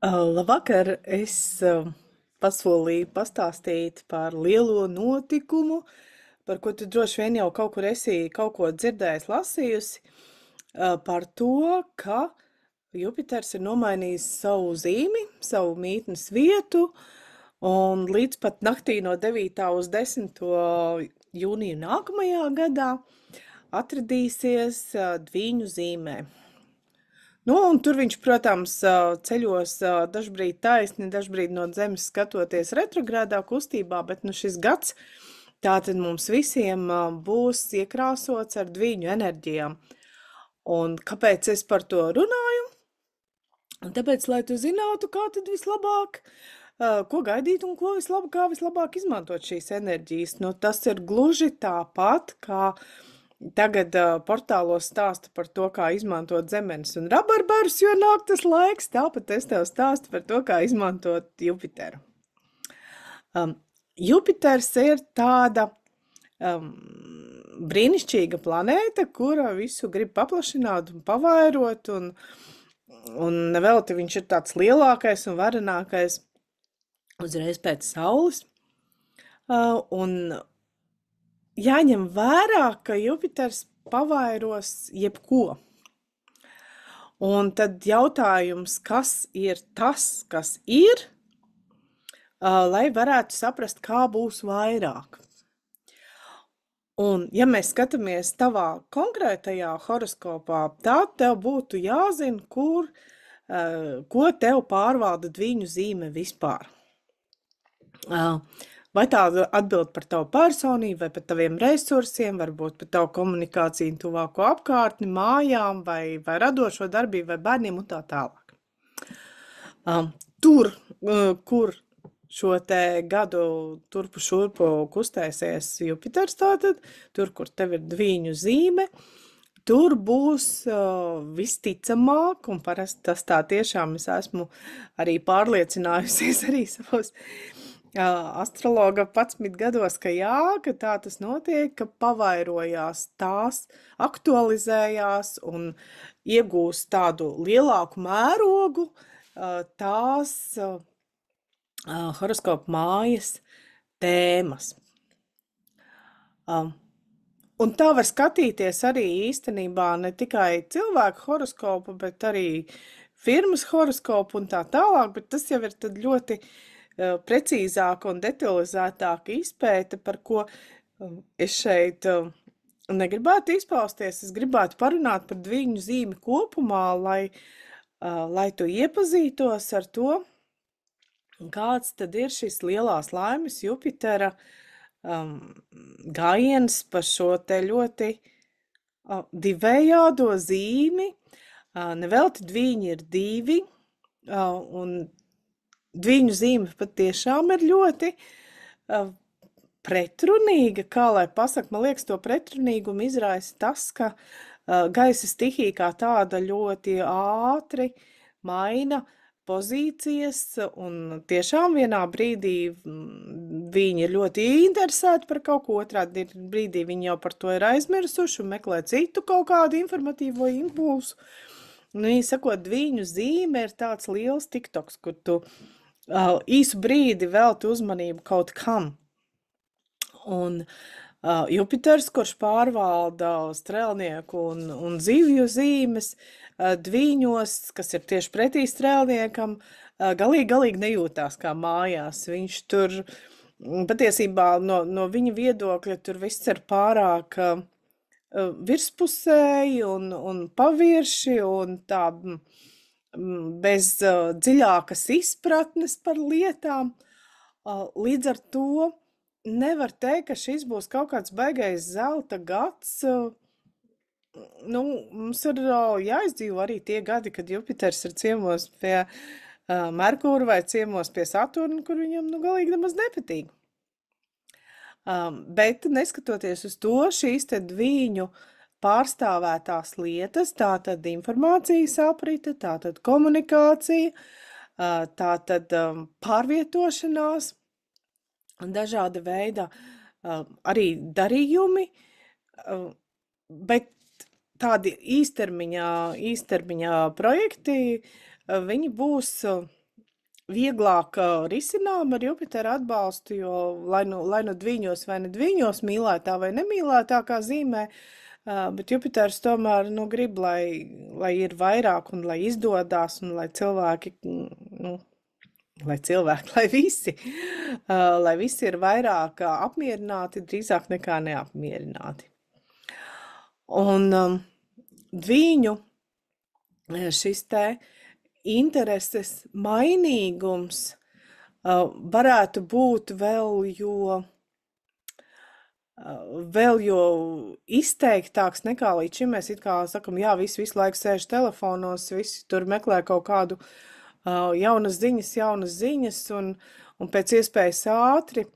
Labvakar! Es pasolīju pastāstīt par lielo notikumu, par ko tu droši vien jau kaut kur esi kaut ko dzirdējis, lasījusi, par to, ka Jupiters ir nomainījis savu zīmi, savu mītnes vietu, un līdz pat naktī no 9. uz 10. jūniju nākamajā gadā atradīsies Dvīņu zīmē. Nu, un tur viņš, protams, ceļos dažbrīd taisni, dažbrīd no zemes skatoties retrogrādā kustībā, bet nu šis gads tātad mums visiem būs iekrāsots ar Dvīņu enerģijām. Un kāpēc es par to runāju? Un tāpēc, lai tu zinātu, kā tad vislabāk, ko gaidīt un kā vislabāk izmantot šīs enerģijas. Nu, tas ir gluži tāpat, kā tagad portālos stāsta par to, kā izmantot zemenes un rabarbarus, jo nāk tas laiks, tāpat es tev stāstu par to, kā izmantot Jupiteru. Jupiters ir tāda brīnišķīga planēta, kura visu grib paplašināt un pavairot, un nevelti viņš ir tāds lielākais un varenākais uzreiz pēc Saules. Un jāņem vērā, ka Jupiters pavairos jebko. Un tad jautājums, kas ir tas, kas ir, lai varētu saprast, kā būs vairāk. Un, ja mēs skatāmies tavā konkrētajā horoskopā, tad tev būtu jāzina, ko tev pārvalda Dvīņu zīme vispār. Vai tā atbild par tavu personību, vai par taviem resursiem, varbūt par tavu komunikāciju tuvāko apkārtni, mājām, vai radošo darbību, vai bērniem un tā tālāk. Tur, kur šo te gadu turpu šurpu kustēsies Jupiters tātad, tur, kur tev ir Dvīņu zīme, tur būs visticamāk, un parasti tas tā tiešām es esmu arī pārliecinājusies arī savos astrologa 11 gados, ka jā, ka tā tas notiek, ka pavairojās tās, aktualizējās un iegūst tādu lielāku mērogu tās horoskopa mājas tēmas. Un tā var skatīties arī īstenībā ne tikai cilvēku horoskopu, bet arī firmas horoskopu un tā tālāk, bet tas jau ir tad ļoti precīzāka un detalizētāka izpēte, par ko es šeit negribētu izpausties. Es gribētu parunāt par Dvīņu zīmi kopumā, lai tu iepazītos ar to, kāds tad ir šis lielās laimes Jupitera gājiens pa šo te ļoti divējādo zīmi. Nevelti Dvīņi ir divi, un Dvīņu zīme patiešām ir ļoti pretrunīga, kā lai pasaka, man liekas, to pretrunīgumu izraisa tas, ka gaisa stihija kā tāda ļoti ātri maina pozīcijas, un tiešām vienā brīdī viņi ir ļoti interesēti par kaut ko, otrā brīdī viņi jau par to ir aizmirsuši un meklē citu kaut kādu informatīvo impulsu. Nu, sakot, Dvīņu zīme ir tāds liels tiktoks, kur tu īsu brīdi velti uzmanību kaut kam. Un Jupiters, kurš pārvalda strēlnieku un zivju zīmes, Dvīņos, kas ir tieši pretī strēlniekam, galīgi nejūtās kā mājās. Viņš tur, patiesībā no viņa viedokļa, tur viss ir pārāk virspusēji un pavirši un tā bez dziļākas izpratnes par lietām. Līdz ar to nevar teikt, ka šis būs kaut kāds baigais zelta gads. Nu, mums ir jāizdzīvo arī tie gadi, kad Jupiters ir ciemos pie Merkūra vai ciemos pie Saturna, kur viņam galīgi nemaz nepatīk. Bet neskatoties uz to, šīs te Dvīņu pārstāvētās lietas, tātad informācijas aprite, tātad komunikācija, tātad pārvietošanās, dažāda veida arī darījumi, bet tādi īstermiņā projekti, viņi būs vieglāk risinām ar Jupitera atbalstu, jo lai nu dviņos vai ne dviņos, mīlētā vai nemīlētā kā zīmē, bet Jupiters tomēr grib, lai ir vairāk un lai izdodās un lai cilvēki, lai visi ir vairāk apmierināti, drīzāk nekā neapmierināti. Un dviņu šis te intereses mainīgums varētu būt vēl jo izteiktāks nekā līdz šim. Mēs it kā sakam, jā, visu laiku sēž telefonos, visi tur meklē kaut kādu jaunas ziņas un pēc iespējas ātri,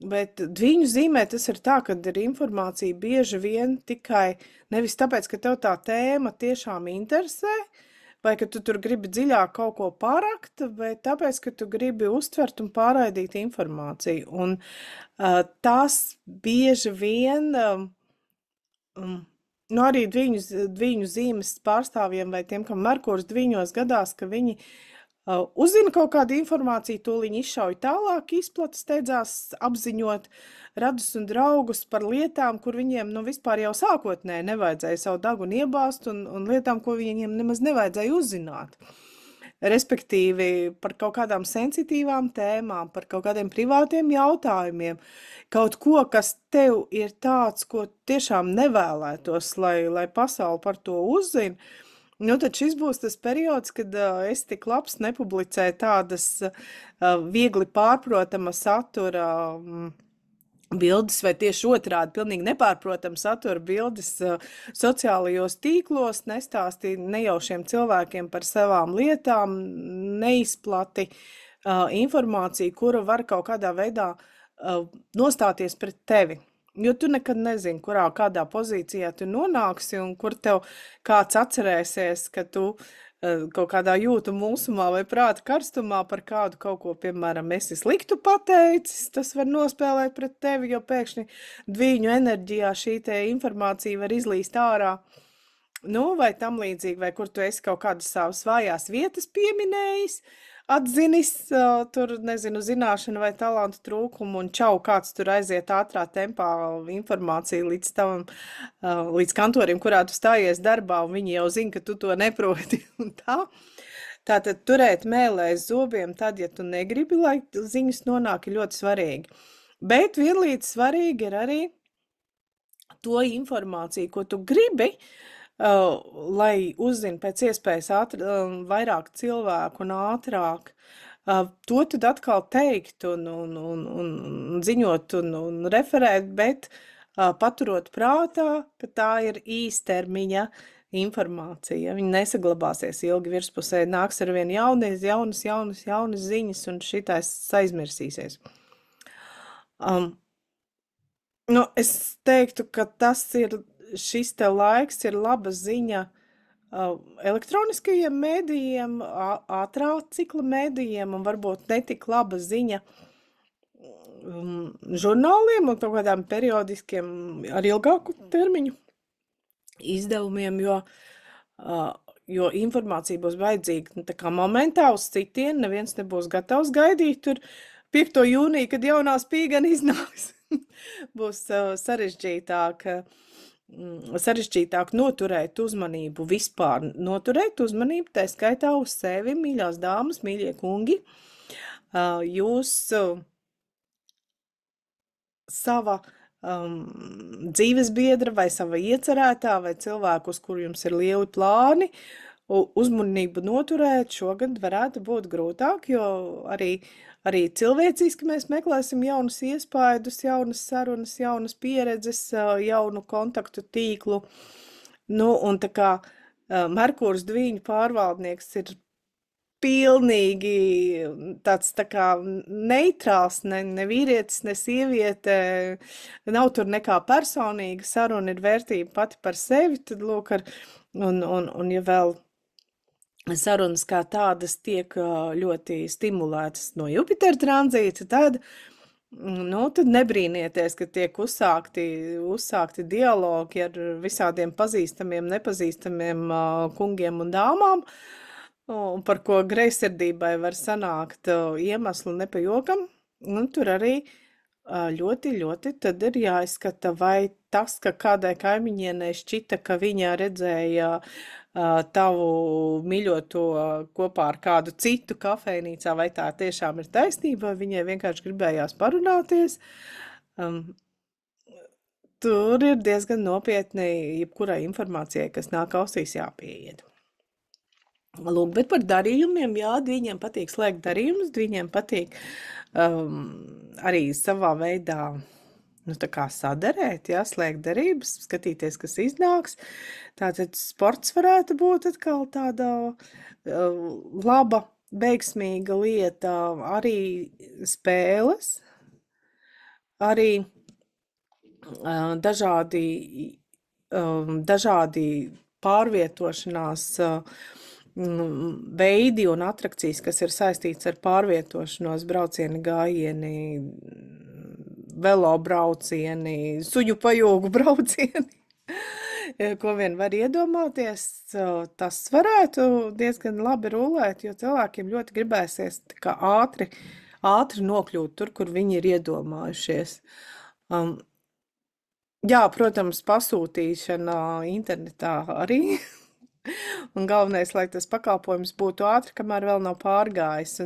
bet dviņu zīmē tas ir tā, ka ir informācija bieži vien tikai nevis tāpēc, ka tev tā tēma tiešām interesē, vai ka tu tur gribi dziļāk kaut ko parakt, bet tāpēc, ka tu gribi uztvert un pārraidīt informāciju. Un tās bieži vien, arī dviņu zīmes pārstāvjiem vai tiem, kam Merkurs dviņos gadās, ka viņi uzzina kaut kādu informāciju, tūliņ izšauj tālāk, izplata, steidzās apziņot radus un draugus par lietām, kur viņiem vispār jau sākotnēji nevajadzēja savu dagunu iebāzt un lietām, ko viņiem nemaz nevajadzēja uzzināt. Respektīvi par kaut kādām sensitīvām tēmām, par kaut kādiem privātiem jautājumiem, kaut ko, kas tev ir tāds, ko tiešām nevēlētos, lai pasauli par to uzzina. Tad šis būs tas periods, kad es tik labs nepublicēju tādas viegli pārprotama satura bildes, vai tieši otrādi, pilnīgi nepārprotama satura bildes sociālajos tīklos, nestāstīju nejaušiem cilvēkiem par savām lietām, neizplati informāciju, kura var kaut kādā veidā nostāties pret tevi. Jo tu nekad nezini, kādā pozīcijā tu nonāksi un kur tev kāds atcerēsies, ka tu kaut kādā jūtu mulsumā vai prāta karstumā par kādu kaut ko, piemēram, esi sliktu pateicis, tas var nospēlēt pret tevi, jo pēkšņi dviņu enerģijā šī te informācija var izlīst ārā. Vai tam līdzīgi, vai kur tu esi kaut kādas savas vājās vietas pieminējis, atzinis tur, nezinu, zināšanu vai talantu trūkumu un čau, kāds tur aiziet ātrā tempā informāciju līdz kantorim, kurā tu stājies darbā, un viņi jau zina, ka tu to neproti un tā. Tātad turēt mēlēs zobiem tad, ja tu negribi, lai ziņas nonāk, ir ļoti svarīgi. Bet vienlīdz svarīgi ir arī to informāciju, ko tu gribi, lai uzzina pēc iespējas vairāk cilvēku un ātrāk, to tad atkal teikt un ziņot un referēt, bet paturot prātā, ka tā ir īstermiņa informācija. Viņa nesaglabāsies ilgi virspusē, nāks ar vien jaunas ziņas un šitais aizmirsīsies. Es teiktu, ka šis te laiks ir laba ziņa elektroniskajiem mēdījiem, ātrā cikla mēdījiem un varbūt netik laba ziņa žurnāliem un kaut kādām periodiskiem ar ilgāku termiņu izdevumiem, jo informācija būs vajadzīga tā kā momentā uz citienu, neviens nebūs gatavs gaidīt tur 5. jūniju, kad jaunā spīgana iznāks. Būs sarežģītāk noturēt uzmanību vispār, tā skaitā uz sevi, mīļās dāmas, mīļie kungi, jūs sava dzīves biedra vai sava iecerētā vai cilvēku, uz kuru jums ir lieli plāni, uzmanību noturēt šogad varētu būt grūtāk, jo arī cilvēciski mēs meklēsim jaunus iespaidus, jaunas sarunas, jaunas pieredzes, jaunu kontaktu tīklu. Un tā kā Merkurs dviņu pārvaldnieks ir pilnīgi tāds tā kā neitrāls, ne vīrietis, ne sieviete, nav tur nekā personīga, saruna ir vērtība pati par sevi, tad lūk, un ja vēl sarunas kā tādas tiek ļoti stimulētas no Jupitera tranzīta, tad nebrīnieties, ka tiek uzsākti dialogi ar visādiem pazīstamiem, nepazīstamiem kungiem un dāmām, un par ko greizsirdībai var sanākt iemeslu nepajokam, un tur arī ļoti, ļoti tad ir jāizskata, vai tas, ka kādai kaimiņienei šķita, ka viņa redzēja tavu mīļoto kopā ar kādu citu kafejnīcā, vai tā tiešām ir taisnība, vai viņai vienkārši gribējās parunāties. Tur ir diezgan nopietni jebkurai informācijai, kas nāk ausīs, jāpieiet. Lūk, bet par darījumiem, jā, viņiem patīk slēgt darījumus, viņiem patīk arī savā veidā, nu, tā kā saderēt, jā, slēgt darības, skatīties, kas iznāks. Tātad sports varētu būt atkal tāda laba, veiksmīga lieta, arī spēles, arī dažādi pārvietošanās veidi un atrakcijas, kas ir saistīts ar pārvietošanos, braucieni, gājieni, velobraucieni, suņu pajūgu braucieni, ko vien var iedomāties, tas varētu diezgan labi rulēt, jo cilvēkiem ļoti gribēsies tā kā ātri nokļūt tur, kur viņi ir iedomājušies. Jā, protams, pasūtīšana internetā arī. Un galvenais, lai tas pakalpojums būtu ātri, kamēr vēl nav pārgājis.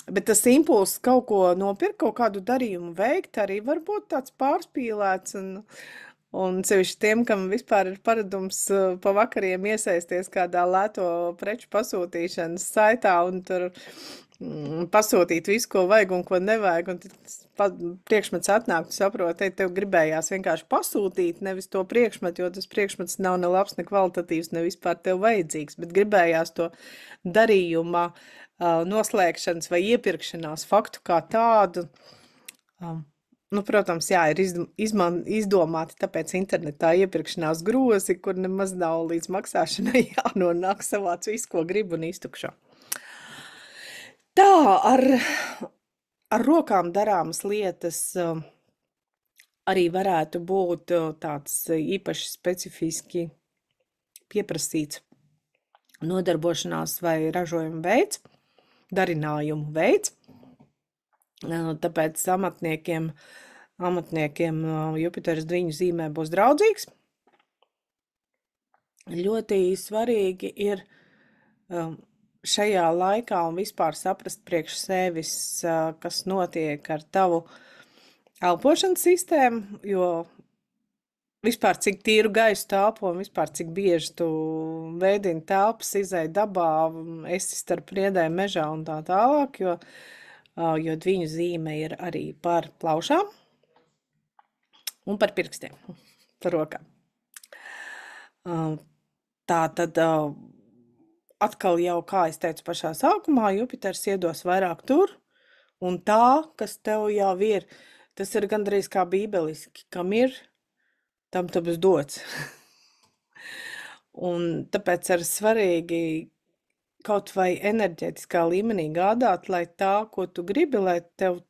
Bet tas impulss kaut ko nopirkt, kaut kādu darījumu veikt, arī var būt tāds pārspīlēts. Un sevišķi tiem, kam vispār ir paradums pa vakariem iesaisties kādā lēto preču pasūtīšanas saitā un tur pasūtīt visu, ko vajag un ko nevajag, un tad priekšmets atnāk, tu saproti, tev gribējās vienkārši pasūtīt, nevis to priekšmetu, jo tas priekšmets nav ne labs, ne kvalitatīvs, ne vispār tev vajadzīgs, bet gribējās to darījuma noslēgšanas vai iepirkšanās faktu kā tādu. Nu, protams, jā, ir izdomāti tāpēc internetā iepirkšanās grozi, kur nemaz nav līdz maksāšanai jānonāk, savāc visu, ko grib un iztukšo. Tā, ar rokām darāmas lietas arī varētu būt tāds īpaši specifiski pieprasīts nodarbošanās vai ražojuma veids, darinājumu veids. Tāpēc amatniekiem Jupiteras dviņu zīmē būs draudzīgs. Ļoti svarīgi ir šajā laikā un vispār saprast priekš sevis, kas notiek ar tavu elpošanas sistēmu, jo vispār cik tīru gaisu telpo un vispār cik bieži tu veidini telpas, izej dabā, esi starp priedēm mežā un tā tālāk, jo dviņu zīme ir arī par plaušām un par pirkstiem, par rokām. Tā tad atkal jau, kā es teicu pašā sākumā, Jupiters iedos vairāk tur, un tā, kas tev jau ir, tas ir gandrīz kā bībeliski, kam ir, tam būs dots. Un tāpēc ir svarīgi kaut vai enerģētiskā līmenī gādāt, lai tā, ko tu gribi, lai tev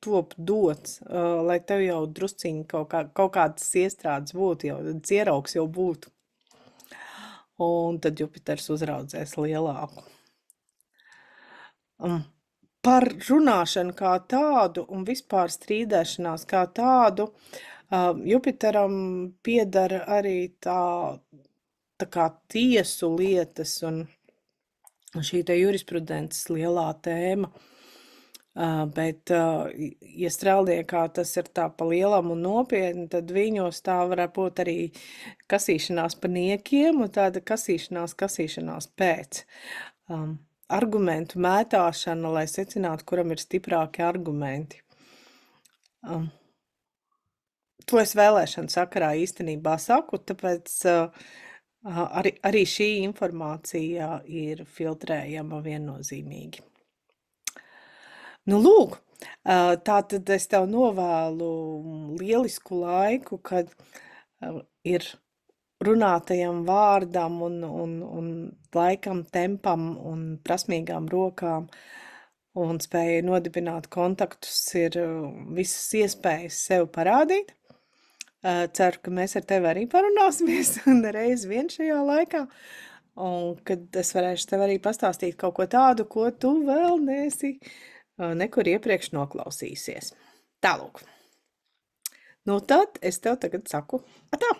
top dots, lai tev jau drusciņi kaut kādas iestrādes būtu, jau ieraugs jau būtu. Un tad Jupiters uzraudzēs lielāku. Par runāšanu kā tādu un vispār strīdēšanās kā tādu, Jupiteram piedara arī tā kā tiesu lietas un šī te jurisprudences lielā tēma. Bet, ja strēlniekā tas ir tā pa lielam un nopietni, tad viņos tā varētu būt arī kasīšanās pa niekiem un tāda kasīšanās pēc. Argumentu mētāšana, lai secinātu, kuram ir stiprāki argumenti. To es vēlēšanu sakarā īstenībā saku, tāpēc arī šī informācija ir filtrējama viennozīmīgi. Nu, lūk, tātad es tev novēlu lielisku laiku, kad ir runātajam vārdam un laikam, tempam un prasmīgām rokām un spēja nodibināt kontaktus ir visas iespējas sev parādīt. Ceru, ka mēs ar tevi arī parunāsimies reiz vien šajā laikā. un kad es varēšu tev arī pastāstīt kaut ko tādu, ko tu vēl neesi nekur iepriekš noklausījusies. Tālūk. Nu tad es tev tagad saku atā!